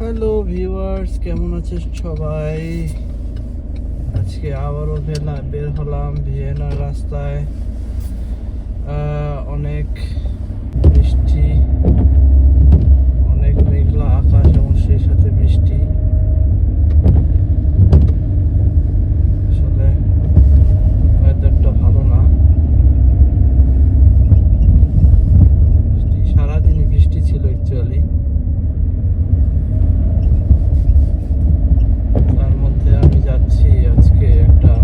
Hello viewers, কেমন আছে সবাই? আজকে আবারও বের হলাম ভিয়েনার রাস্তায়। অনেক বৃষ্টি, অনেক মেঘলা আকাশ এবং সেই সাথে বৃষ্টি। আসলে ওয়েদারটা ভালো না। সারাদিনই বৃষ্টি ছিল অ্যাকচুয়ালি। তার মধ্যে আমি যাচ্ছি আজকে একটা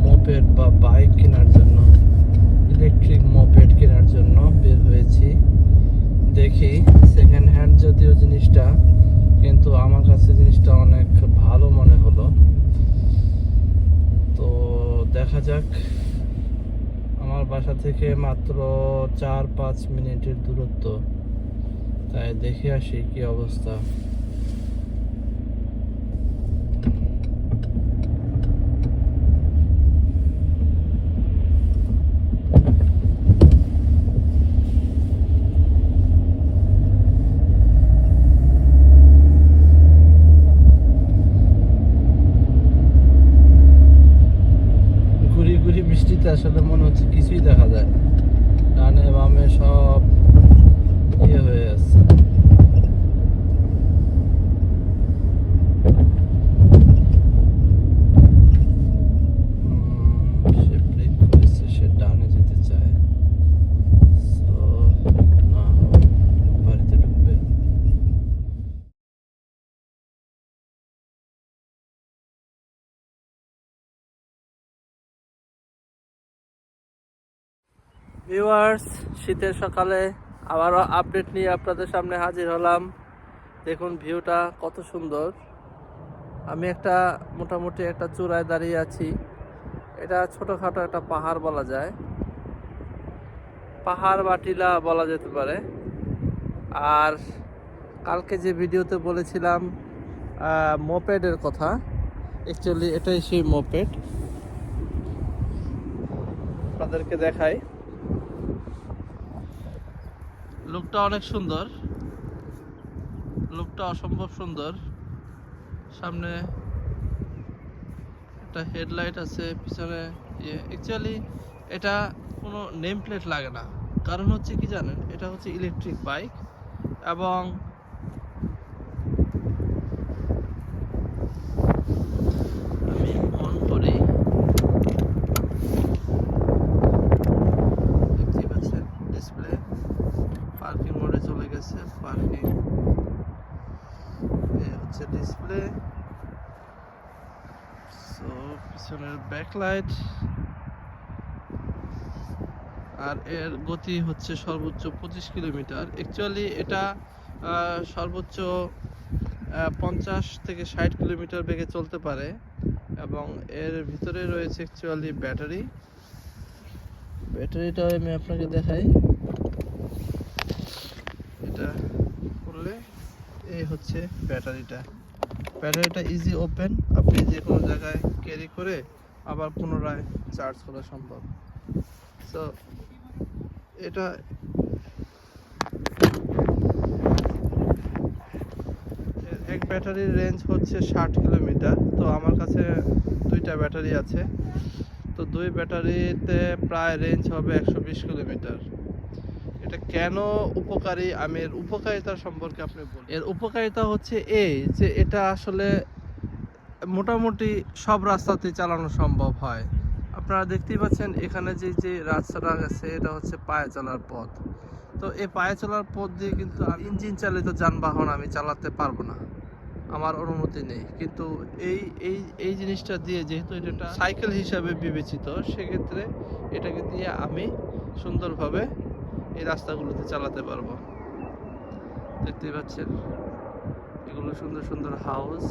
মোপেড বা বাইক কেনার জন্য, ইলেকট্রিক মোপেড কেনার জন্য বের হয়েছি। দেখি সেকেন্ড হ্যান্ড যদিও জিনিসটা, কিন্তু আমার কাছে জিনিসটা অনেক ভালো মনে হলো। তো দেখা যাক। আমার বাসা থেকে মাত্র 4-5 মিনিটের দূরত্ব, তাই দেখে আসি কি অবস্থা। ঘুরি ঘুরি বৃষ্টিতে আসলে মনে হচ্ছে কিছুই দেখা যায় না, ডানে বামে সব ইয়ে হয়ে আছে। সে ব্রেক করেছে, সে ডানে যেতে চায়। So, না, বাড়িতে ঢুকবে। ভিউয়ার্স, শীতের সকালে আবারও আপডেট নিয়ে আপনাদের সামনে হাজির হলাম। দেখুন ভিউটা কত সুন্দর। আমি মোটামুটি একটা চূড়ায় দাঁড়িয়ে আছি। এটা ছোটোখাটো একটা পাহাড় বলা যায়, পাহাড় বা টিলা বলা যেতে পারে। আর কালকে যে ভিডিওতে বলেছিলাম মোপেডের কথা, অ্যাকচুয়ালি এটাই সেই মোপেড। আপনাদেরকে দেখাই, লুকটা অনেক সুন্দর, লুকটা অসম্ভব সুন্দর। সামনে একটা হেডলাইট আছে, পিছনে অ্যাকচুয়ালি এটা কোনো নেম প্লেট লাগে না। কারণ হচ্ছে কি জানেন, এটা হচ্ছে ইলেকট্রিক বাইক এবং আমি অন করি, দেখতেই পাচ্ছেন ডিসপ্লে পার্কিং মোডে চলে গেছে। পার্কিং হচ্ছে ডিসপ্লে। সো পিছনের ব্যাকলাইট, আর এর গতি হচ্ছে সর্বোচ্চ 25 কিলোমিটার। অ্যাকচুয়ালি এটা সর্বোচ্চ 50 থেকে 60 কিলোমিটার বেগে চলতে পারে। এবং এর ভিতরে রয়েছে অ্যাকচুয়ালি ব্যাটারিটা আমি আপনাকে দেখাই। এটা করলে এই হচ্ছে ব্যাটারিটা ইজি ওপেন, আপনি যে কোনো জায়গায় ক্যারি করে আবার পুনরায় চার্জ করা সম্ভব। সো এটা এক ব্যাটারির রেঞ্জ হচ্ছে 60 কিলোমিটার। তো আমার কাছে দুইটা ব্যাটারি আছে, তো দুই ব্যাটারিতে প্রায় রেঞ্জ হবে 120 কিলোমিটার। এটা কেন উপকারী, আমি এর উপকারিতা সম্পর্কে আপনি বলুন। এর উপকারিতা হচ্ছে এই যে এটা আসলে মোটামুটি সব রাস্তাতেই চালানো সম্ভব হয়। আপনারা দেখতেই পাচ্ছেন এখানে যে রাস্তাটা আছে, এটা হচ্ছে পায়ে চলার পথ। তো এই পায়ে চলার পথ দিয়ে কিন্তু ইঞ্জিন চালিত যানবাহন আমি চালাতে পারবো না, আমার অনুমতি নেই। কিন্তু এই এই এই জিনিসটা দিয়ে, যেহেতু এটা সাইকেল হিসাবে বিবেচিত, সেক্ষেত্রে এটাকে দিয়ে আমি সুন্দরভাবে এই রাস্তাগুলোতে চালাতে পারবো। দেখতেই পাচ্ছেন এগুলো সুন্দর সুন্দর হাউস,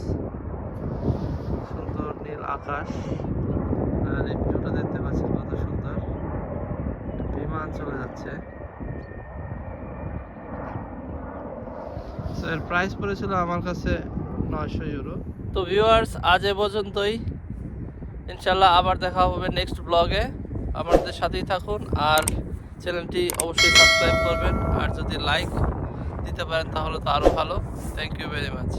সুন্দর নীল আকাশ, আর এই ভিউটা দেখতে পাচ্ছেন কত সুন্দর। বিমান চলে যাচ্ছে। এর প্রাইস পড়েছিল আমার কাছে 900 ইউরো। তো ভিউয়ার্স, আজ এ পর্যন্তই। ইনশাল্লাহ আবার দেখা হবে নেক্সট ব্লগে। আমাদের সাথেই থাকুন আর চ্যানেলটি অবশ্যই সাবস্ক্রাইব করবেন। আর যদি লাইক দিতে পারেন তাহলে তো আরও ভালো। Thank you very much.